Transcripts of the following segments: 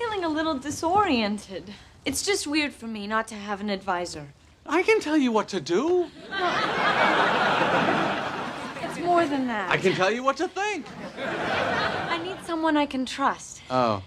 feeling a little disoriented. It's just weird for me not to have an advisor. I can tell you what to do. It's more than that. I can tell you what to think. I need someone I can trust. Oh.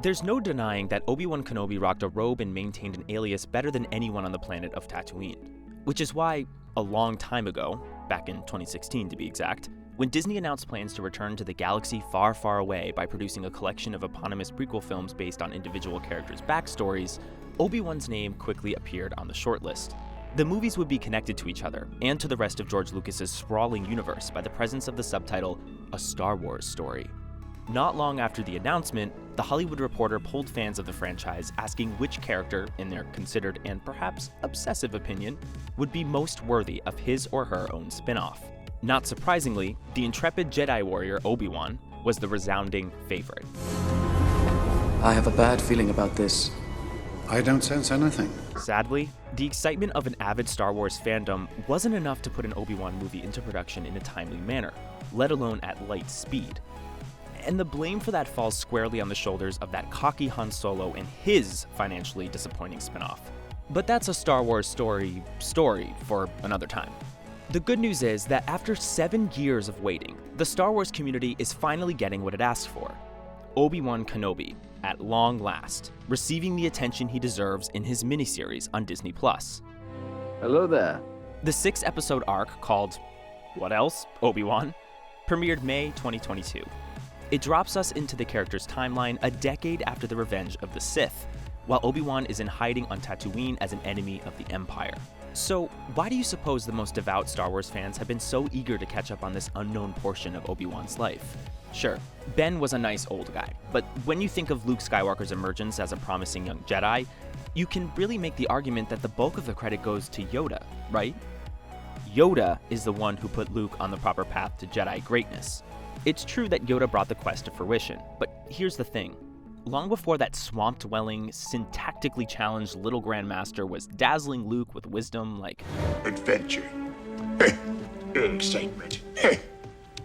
There's no denying that Obi-Wan Kenobi rocked a robe and maintained an alias better than anyone on the planet of Tatooine. Which is why, a long time ago, back in 2016 to be exact, when Disney announced plans to return to the galaxy far, far away by producing a collection of eponymous prequel films based on individual characters' backstories, Obi-Wan's name quickly appeared on the shortlist. The movies would be connected to each other and to the rest of George Lucas's sprawling universe by the presence of the subtitle, A Star Wars Story. Not long after the announcement, The Hollywood Reporter polled fans of the franchise asking which character, in their considered and perhaps obsessive opinion, would be most worthy of his or her own spin-off. Not surprisingly, the intrepid Jedi warrior Obi-Wan was the resounding favorite. I have a bad feeling about this. I don't sense anything. Sadly, the excitement of an avid Star Wars fandom wasn't enough to put an Obi-Wan movie into production in a timely manner, let alone at light speed. And the blame for that falls squarely on the shoulders of that cocky Han Solo and his financially disappointing spin-off. But that's a Star Wars story for another time. The good news is that after 7 years of waiting, the Star Wars community is finally getting what it asked for. Obi-Wan Kenobi, at long last, receiving the attention he deserves in his miniseries on Disney+. Hello there. The 6-episode arc called What Else, Obi-Wan? Premiered May 2022. It drops us into the character's timeline a decade after the revenge of the Sith, while Obi-Wan is in hiding on Tatooine as an enemy of the Empire. So, why do you suppose the most devout Star Wars fans have been so eager to catch up on this unknown portion of Obi-Wan's life? Sure, Ben was a nice old guy, but when you think of Luke Skywalker's emergence as a promising young Jedi, you can really make the argument that the bulk of the credit goes to Yoda, right? Yoda is the one who put Luke on the proper path to Jedi greatness. It's true that Yoda brought the quest to fruition, but here's the thing. Long before that swamp-dwelling, syntactically challenged little Grandmaster was dazzling Luke with wisdom like adventure, excitement.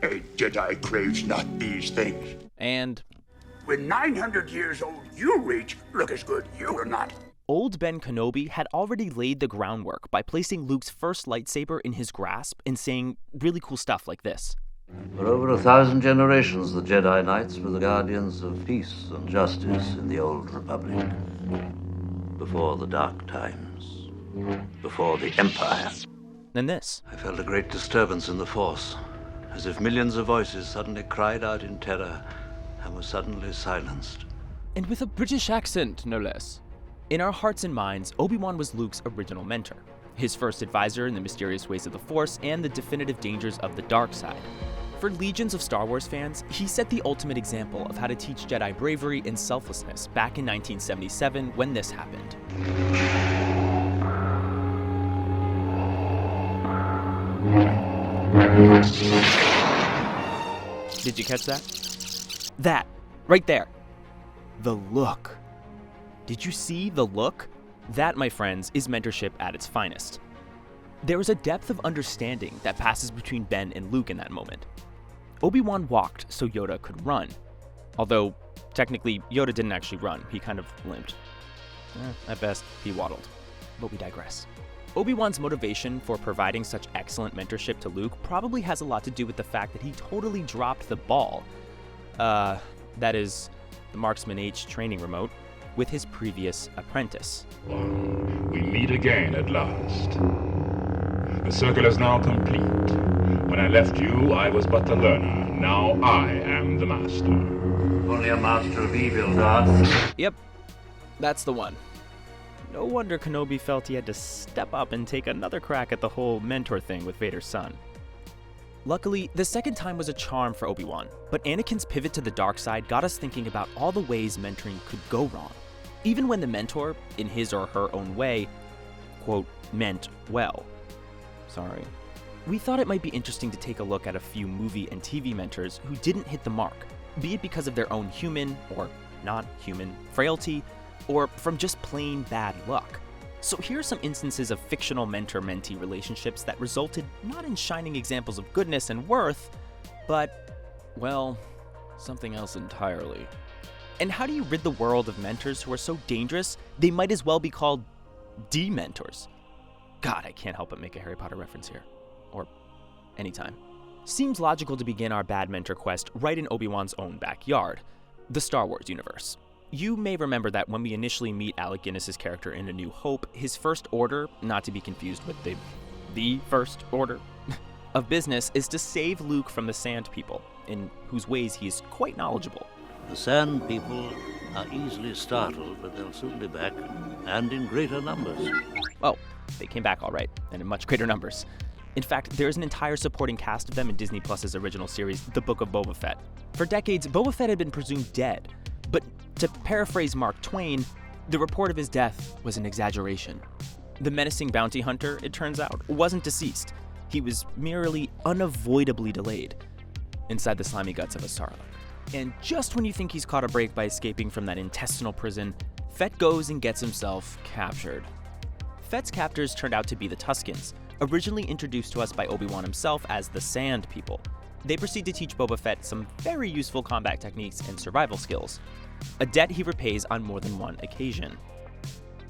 A Jedi craves not these things. And when 900 years old you reach, look as good you will not. Old Ben Kenobi had already laid the groundwork by placing Luke's first lightsaber in his grasp and saying really cool stuff like this. For over 1,000 generations, the Jedi Knights were the guardians of peace and justice in the Old Republic. Before the Dark Times. Before the Empire. And this. I felt a great disturbance in the Force, as if millions of voices suddenly cried out in terror and were suddenly silenced. And with a British accent, no less. In our hearts and minds, Obi-Wan was Luke's original mentor, his first advisor in the mysterious ways of the Force and the definitive dangers of the dark side. For legions of Star Wars fans, he set the ultimate example of how to teach Jedi bravery and selflessness back in 1977 when this happened. Did you catch that? That, right there. The look. Did you see the look? That, my friends, is mentorship at its finest. There is a depth of understanding that passes between Ben and Luke in that moment. Obi-Wan walked so Yoda could run. Although, technically, Yoda didn't actually run. He kind of limped. At best, he waddled. But we digress. Obi-Wan's motivation for providing such excellent mentorship to Luke probably has a lot to do with the fact that he totally dropped the ball. That is, the Marksman H training remote, with his previous apprentice. We meet again at last. The circle is now complete. When I left you, I was but the learner. Now I am the master. Only a master of evil, Darth. Yep, that's the one. No wonder Kenobi felt he had to step up and take another crack at the whole mentor thing with Vader's son. Luckily, the second time was a charm for Obi-Wan, but Anakin's pivot to the dark side got us thinking about all the ways mentoring could go wrong. Even when the mentor, in his or her own way, quote, meant well. Sorry. We thought it might be interesting to take a look at a few movie and TV mentors who didn't hit the mark, be it because of their own human, or not human, frailty, or from just plain bad luck. So here are some instances of fictional mentor-mentee relationships that resulted not in shining examples of goodness and worth, but well, something else entirely. And how do you rid the world of mentors who are so dangerous, they might as well be called dementors? God, I can't help but make a Harry Potter reference here. Or anytime. Seems logical to begin our bad mentor quest right in Obi-Wan's own backyard, the Star Wars universe. You may remember that when we initially meet Alec Guinness's character in A New Hope, his first order, not to be confused with the first order, of business is to save Luke from the Sand People, in whose ways he is quite knowledgeable. The Sand People are easily startled, but they'll soon be back, and in greater numbers. Oh, they came back all right, and in much greater numbers. In fact, there's an entire supporting cast of them in Disney Plus's original series, The Book of Boba Fett. For decades, Boba Fett had been presumed dead, but to paraphrase Mark Twain, the report of his death was an exaggeration. The menacing bounty hunter, it turns out, wasn't deceased. He was merely unavoidably delayed inside the slimy guts of a Sarlacc. And just when you think he's caught a break by escaping from that intestinal prison, Fett goes and gets himself captured. Fett's captors turned out to be the Tuskens, originally introduced to us by Obi-Wan himself as the Sand People. They proceed to teach Boba Fett some very useful combat techniques and survival skills, a debt he repays on more than one occasion.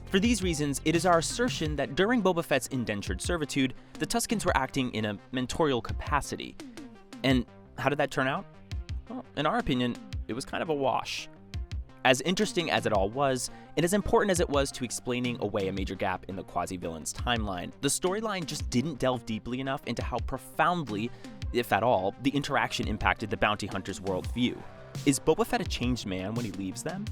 For these reasons, it is our assertion that during Boba Fett's indentured servitude, the Tuskens were acting in a mentorial capacity. And how did that turn out? Well, in our opinion, it was kind of a wash. As interesting as it all was, and as important as it was to explaining away a major gap in the quasi-villain's timeline, the storyline just didn't delve deeply enough into how profoundly, if at all, the interaction impacted the bounty hunter's worldview. Is Boba Fett a changed man when he leaves them?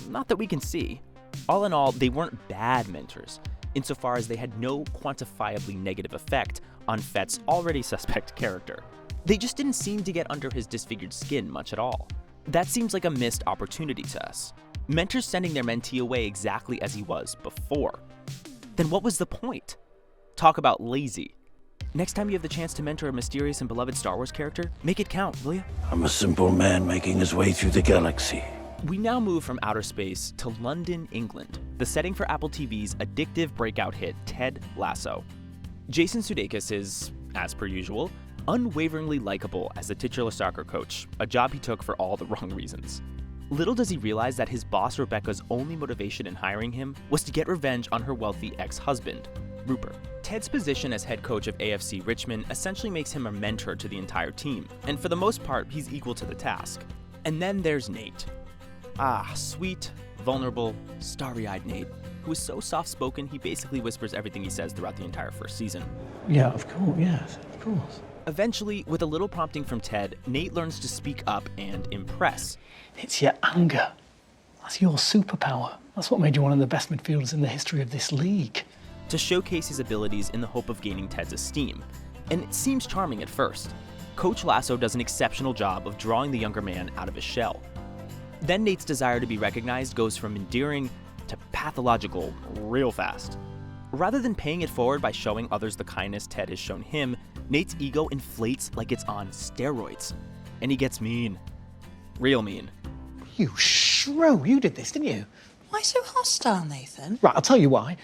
Not that we can see. All in all, they weren't bad mentors, insofar as they had no quantifiably negative effect on Fett's already suspect character. They just didn't seem to get under his disfigured skin much at all. That seems like a missed opportunity to us. Mentors sending their mentee away exactly as he was before. Then what was the point? Talk about lazy. Next time you have the chance to mentor a mysterious and beloved Star Wars character, make it count, will you? I'm a simple man making his way through the galaxy. We now move from outer space to London, England, the setting for Apple TV's addictive breakout hit Ted Lasso. Jason Sudeikis is, as per usual, unwaveringly likable as the titular soccer coach, a job he took for all the wrong reasons. Little does he realize that his boss Rebecca's only motivation in hiring him was to get revenge on her wealthy ex-husband, Rupert. Ted's position as head coach of AFC Richmond essentially makes him a mentor to the entire team, and for the most part, he's equal to the task. And then there's Nate. Ah, sweet, vulnerable, starry-eyed Nate, who is so soft-spoken he basically whispers everything he says throughout the entire first season. Yeah, of course, yes, of course. Eventually, with a little prompting from Ted, Nate learns to speak up and impress. It's your anger. That's your superpower. That's what made you one of the best midfielders in the history of this league. To showcase his abilities in the hope of gaining Ted's esteem. And it seems charming at first. Coach Lasso does an exceptional job of drawing the younger man out of his shell. Then Nate's desire to be recognized goes from endearing to pathological real fast. Rather than paying it forward by showing others the kindness Ted has shown him, Nate's ego inflates like it's on steroids. And he gets mean. Real mean. You shrew, you did this, didn't you? Why so hostile, Nathan? Right, I'll tell you why.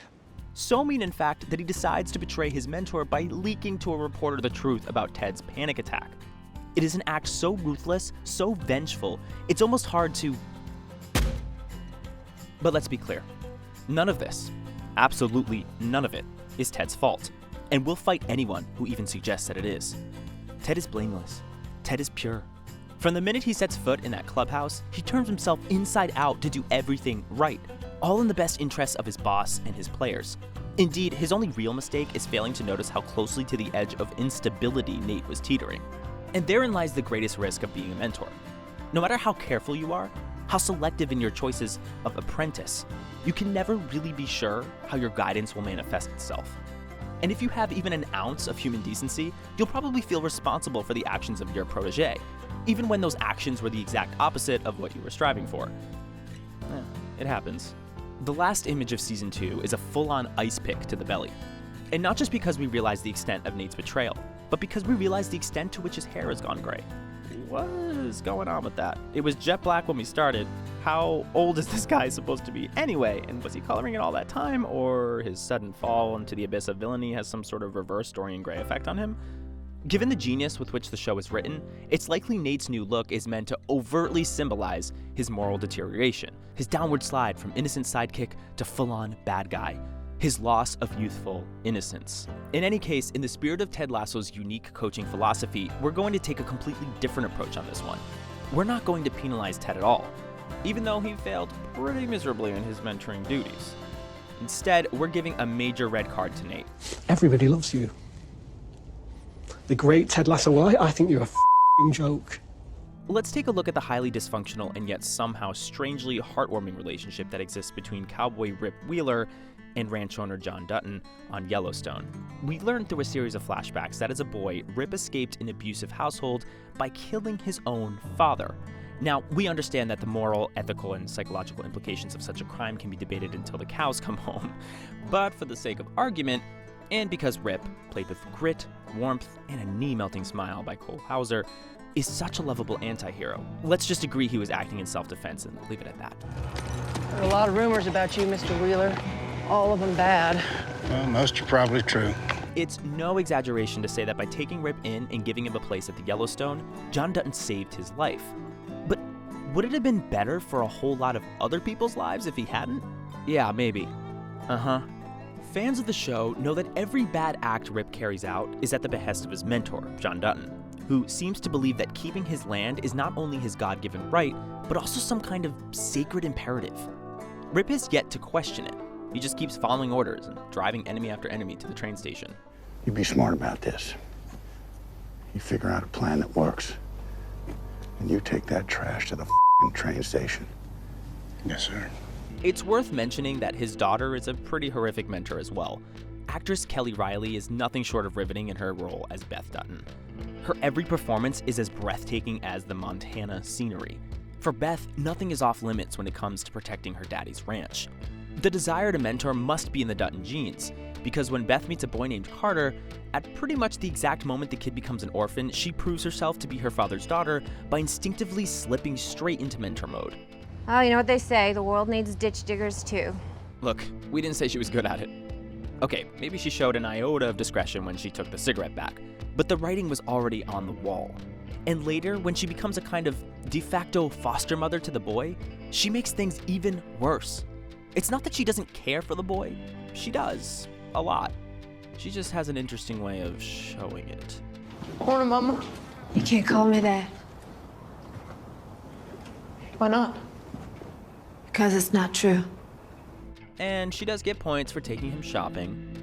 So mean, in fact, that he decides to betray his mentor by leaking to a reporter the truth about Ted's panic attack. It is an act so ruthless, so vengeful, it's almost hard to... But let's be clear. None of this, absolutely none of it, is Ted's fault. And we'll fight anyone who even suggests that it is. Ted is blameless. Ted is pure. From the minute he sets foot in that clubhouse, he turns himself inside out to do everything right, all in the best interests of his boss and his players. Indeed, his only real mistake is failing to notice how closely to the edge of instability Nate was teetering. And therein lies the greatest risk of being a mentor. No matter how careful you are, how selective in your choices of apprentice, you can never really be sure how your guidance will manifest itself. And if you have even an ounce of human decency, you'll probably feel responsible for the actions of your protege, even when those actions were the exact opposite of what you were striving for. It happens. The last image of Season 2 is a full-on ice pick to the belly. And not just because we realize the extent of Nate's betrayal, but because we realize the extent to which his hair has gone gray. What is going on with that? It was jet black when we started. How old is this guy supposed to be anyway? And was he coloring it all that time? Or his sudden fall into the abyss of villainy has some sort of reverse Dorian Gray effect on him? Given the genius with which the show is written, it's likely Nate's new look is meant to overtly symbolize his moral deterioration, his downward slide from innocent sidekick to full-on bad guy, his loss of youthful innocence. In any case, in the spirit of Ted Lasso's unique coaching philosophy, we're going to take a completely different approach on this one. We're not going to penalize Ted at all, even though he failed pretty miserably in his mentoring duties. Instead, we're giving a major red card to Nate. Everybody loves you. The great Ted Lasso, I think you're a f***ing joke. Let's take a look at the highly dysfunctional and yet somehow strangely heartwarming relationship that exists between cowboy Rip Wheeler and ranch owner John Dutton on Yellowstone. We learned through a series of flashbacks that as a boy, Rip escaped an abusive household by killing his own father. Now, we understand that the moral, ethical, and psychological implications of such a crime can be debated until the cows come home, but for the sake of argument, and because Rip, played with grit, warmth, and a knee-melting smile by Cole Hauser, is such a lovable anti-hero, let's just agree he was acting in self-defense and leave it at that. There are a lot of rumors about you, Mr. Wheeler. All of them bad. Well, most are probably true. It's no exaggeration to say that by taking Rip in and giving him a place at the Yellowstone, John Dutton saved his life. But would it have been better for a whole lot of other people's lives if he hadn't? Yeah, maybe. Fans of the show know that every bad act Rip carries out is at the behest of his mentor, John Dutton, who seems to believe that keeping his land is not only his God-given right, but also some kind of sacred imperative. Rip has yet to question it. He just keeps following orders and driving enemy after enemy to the train station. You be smart about this. You figure out a plan that works. And you take that trash to the train station. Yes, sir. It's worth mentioning that his daughter is a pretty horrific mentor as well. Actress Kelly Riley is nothing short of riveting in her role as Beth Dutton. Her every performance is as breathtaking as the Montana scenery. For Beth, nothing is off limits when it comes to protecting her daddy's ranch. The desire to mentor must be in the Dutton genes, because when Beth meets a boy named Carter, at pretty much the exact moment the kid becomes an orphan, she proves herself to be her father's daughter by instinctively slipping straight into mentor mode. Oh, you know what they say, the world needs ditch diggers too. Look, we didn't say she was good at it. Okay, maybe she showed an iota of discretion when she took the cigarette back, but the writing was already on the wall. And later, when she becomes a kind of de facto foster mother to the boy, she makes things even worse. It's not that she doesn't care for the boy. She does. A lot. She just has an interesting way of showing it. Morning, Mama. You can't call me that. Why not? Because it's not true. And she does get points for taking him shopping.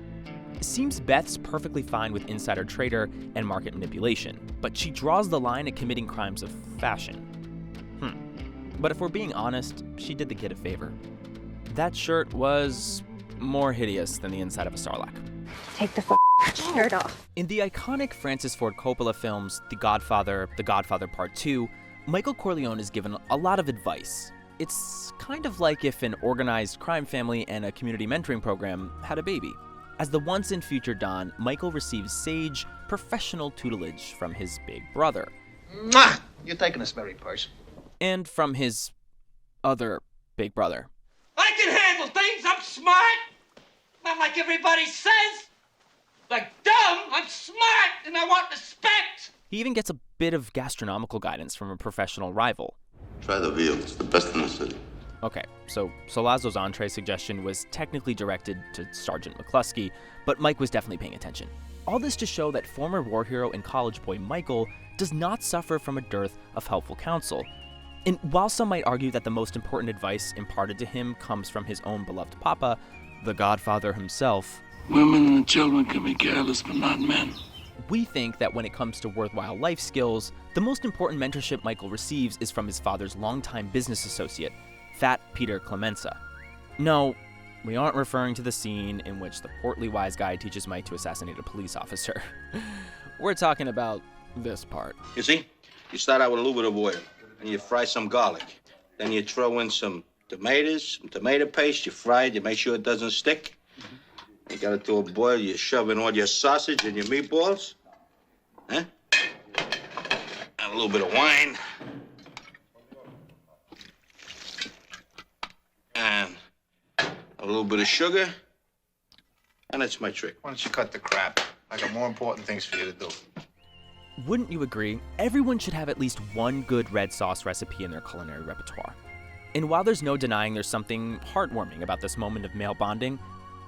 It seems Beth's perfectly fine with insider trader and market manipulation, but she draws the line at committing crimes of fashion. But if we're being honest, she did the kid a favor. That shirt was more hideous than the inside of a Sarlacc. Take the shirt off. In the iconic Francis Ford Coppola films The Godfather Part 2, Michael Corleone is given a lot of advice. It's kind of like if an organized crime family and a community mentoring program had a baby. As the once and future Don, Michael receives sage, professional tutelage from his big brother. Mwah! You're taking this very personal. And from his other big brother. I can handle things. I'm smart. Not like everybody says. Like dumb, I'm smart and I want respect. He even gets a bit of gastronomical guidance from a professional rival. Try the veal. It's the best in the city. Okay, so Solazzo's entree suggestion was technically directed to Sergeant McCluskey, but Mike was definitely paying attention. All this to show that former war hero and college boy Michael does not suffer from a dearth of helpful counsel. And while some might argue that the most important advice imparted to him comes from his own beloved papa, the Godfather himself, women and children can be careless, but not men. We think that when it comes to worthwhile life skills, the most important mentorship Michael receives is from his father's longtime business associate, Fat Peter Clemenza. No, we aren't referring to the scene in which the portly wise guy teaches Mike to assassinate a police officer. We're talking about this part. You see, you start out with a little bit of oil, and you fry some garlic. Then you throw in some tomatoes, some tomato paste, you fry it, you make sure it doesn't stick. You got it to a boil, you shove in all your sausage and your meatballs. Huh? And a little bit of wine. And a little bit of sugar. And that's my trick. Why don't you cut the crap? I got more important things for you to do. Wouldn't you agree? Everyone should have at least one good red sauce recipe in their culinary repertoire. And while there's no denying there's something heartwarming about this moment of male bonding,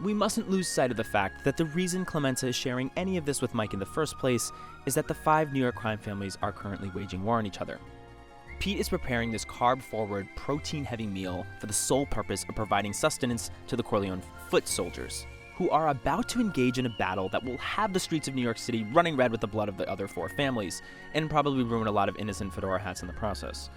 we mustn't lose sight of the fact that the reason Clemenza is sharing any of this with Mike in the first place is that the 5 New York crime families are currently waging war on each other. Pete is preparing this carb-forward, protein-heavy meal for the sole purpose of providing sustenance to the Corleone foot soldiers, who are about to engage in a battle that will have the streets of New York City running red with the blood of the other 4 families, and probably ruin a lot of innocent fedora hats in the process.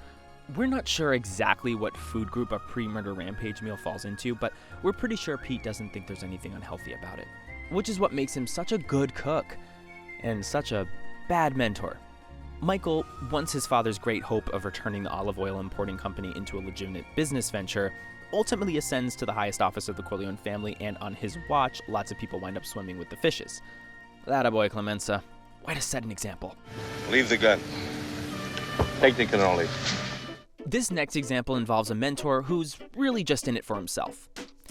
We're not sure exactly what food group a pre-murder rampage meal falls into, but we're pretty sure Pete doesn't think there's anything unhealthy about it, which is what makes him such a good cook, and such a bad mentor. Michael, once his father's great hope of returning the olive oil importing company into a legitimate business venture, ultimately ascends to the highest office of the Corleone family, and on his watch, lots of people wind up swimming with the fishes. That a boy, Clemenza. Way to set an example. Leave the gun. Take the cannoli. This next example involves a mentor who's really just in it for himself.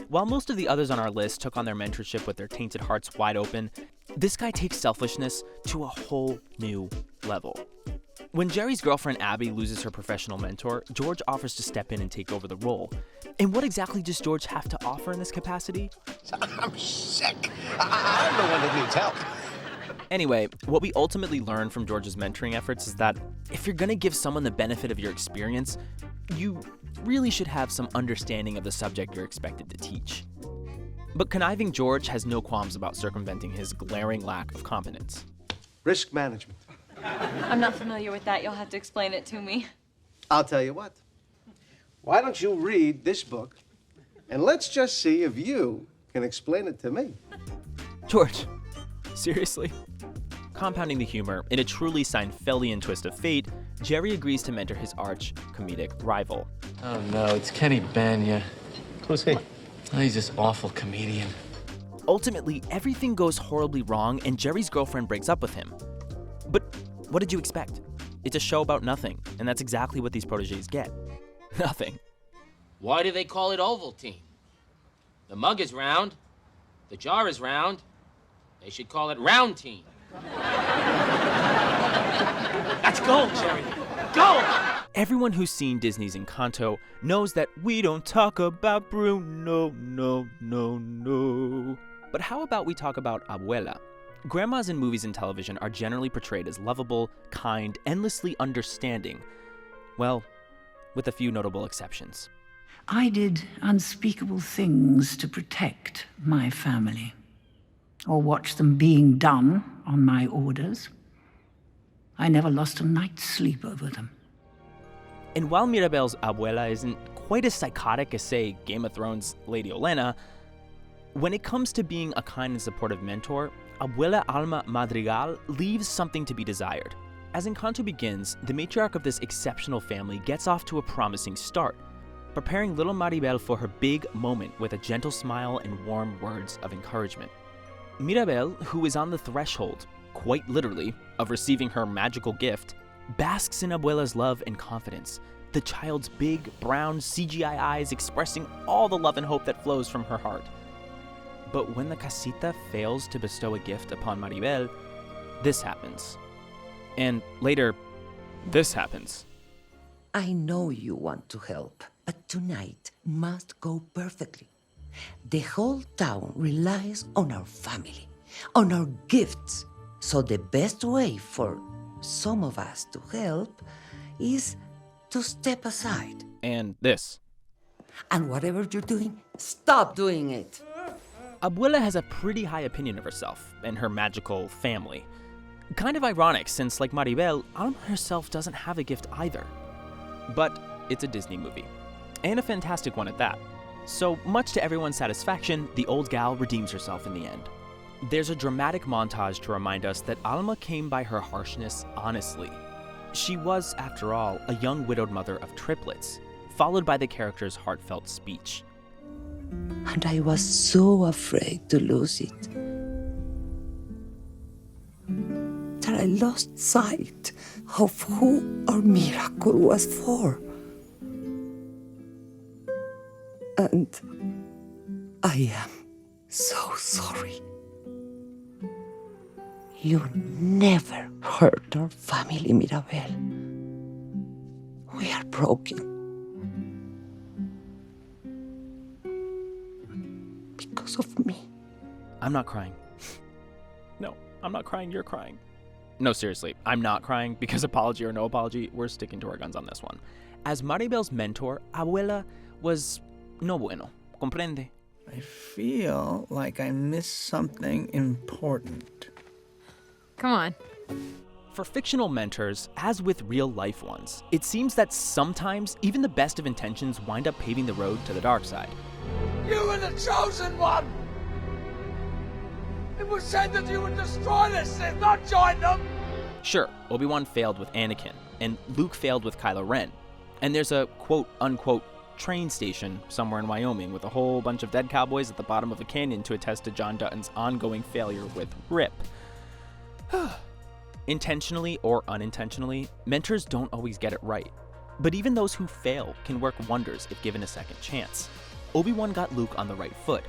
While most of the others on our list took on their mentorship with their tainted hearts wide open, this guy takes selfishness to a whole new level. When Jerry's girlfriend Abby loses her professional mentor, George offers to step in and take over the role. And what exactly does George have to offer in this capacity? I'm sick. I'm the one that needs help. Anyway, what we ultimately learn from George's mentoring efforts is that if you're gonna give someone the benefit of your experience, you really should have some understanding of the subject you're expected to teach. But conniving George has no qualms about circumventing his glaring lack of competence. Risk management. I'm not familiar with that. You'll have to explain it to me. I'll tell you what. Why don't you read this book, and let's just see if you can explain it to me. George, seriously? Compounding the humor, in a truly Seinfeldian twist of fate, Jerry agrees to mentor his arch-comedic rival. Oh no, it's Kenny Banya. Who's he? Oh, he's this awful comedian. Ultimately, everything goes horribly wrong and Jerry's girlfriend breaks up with him. But what did you expect? It's a show about nothing, and that's exactly what these protégés get. Nothing. Why do they call it Ovaltine? The mug is round, the jar is round. They should call it Roundtine. That's gold, Jerry. Gold! Everyone who's seen Disney's Encanto knows that we don't talk about Bruno, no. But how about we talk about Abuela? Grandmas in movies and television are generally portrayed as lovable, kind, endlessly understanding. Well, with a few notable exceptions. I did unspeakable things to protect my family, or watch them being done on my orders. I never lost a night's sleep over them. And while Mirabel's Abuela isn't quite as psychotic as, say, Game of Thrones' Lady Olenna, when it comes to being a kind and supportive mentor, Abuela Alma Madrigal leaves something to be desired. As Encanto begins, the matriarch of this exceptional family gets off to a promising start, preparing little Maribel for her big moment with a gentle smile and warm words of encouragement. Mirabel, who is on the threshold, quite literally, of receiving her magical gift, basks in Abuela's love and confidence, the child's big, brown CGI eyes expressing all the love and hope that flows from her heart. But when the casita fails to bestow a gift upon Maribel, this happens. And later, this happens. I know you want to help, but tonight must go perfectly. The whole town relies on our family, on our gifts. So the best way for some of us to help is to step aside. And this. And whatever you're doing, stop doing it. Abuela has a pretty high opinion of herself and her magical family. Kind of ironic, since like Maribel, Alma herself doesn't have a gift either. But it's a Disney movie, and a fantastic one at that. So, much to everyone's satisfaction, the old gal redeems herself in the end. There's a dramatic montage to remind us that Alma came by her harshness honestly. She was, after all, a young widowed mother of triplets, followed by the character's heartfelt speech. And I was so afraid to lose it that I lost sight of who our miracle was for. And I am so sorry. You never hurt our family, Mirabel. We are broken. Because of me. I'm not crying. No, I'm not crying, you're crying. No, seriously, I'm not crying because apology or no apology, we're sticking to our guns on this one. As Maribel's mentor, Abuela was no bueno. Comprende? I feel like I missed something important. Come on. For fictional mentors, as with real-life ones, it seems that sometimes even the best of intentions wind up paving the road to the dark side. You were the chosen one! It was said that you would destroy the Sith, not join them! Sure, Obi-Wan failed with Anakin, and Luke failed with Kylo Ren. And there's a quote-unquote train station somewhere in Wyoming with a whole bunch of dead cowboys at the bottom of a canyon to attest to John Dutton's ongoing failure with Rip. Intentionally or unintentionally, mentors don't always get it right. But even those who fail can work wonders if given a second chance. Obi-Wan got Luke on the right foot,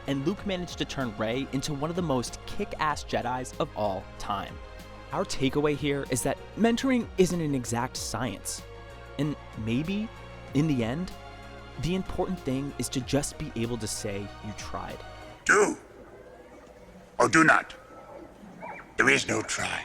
and Luke managed to turn Rey into one of the most kick-ass Jedis of all time. Our takeaway here is that mentoring isn't an exact science. And maybe, in the end, the important thing is to just be able to say you tried. Do or do not. There is no try.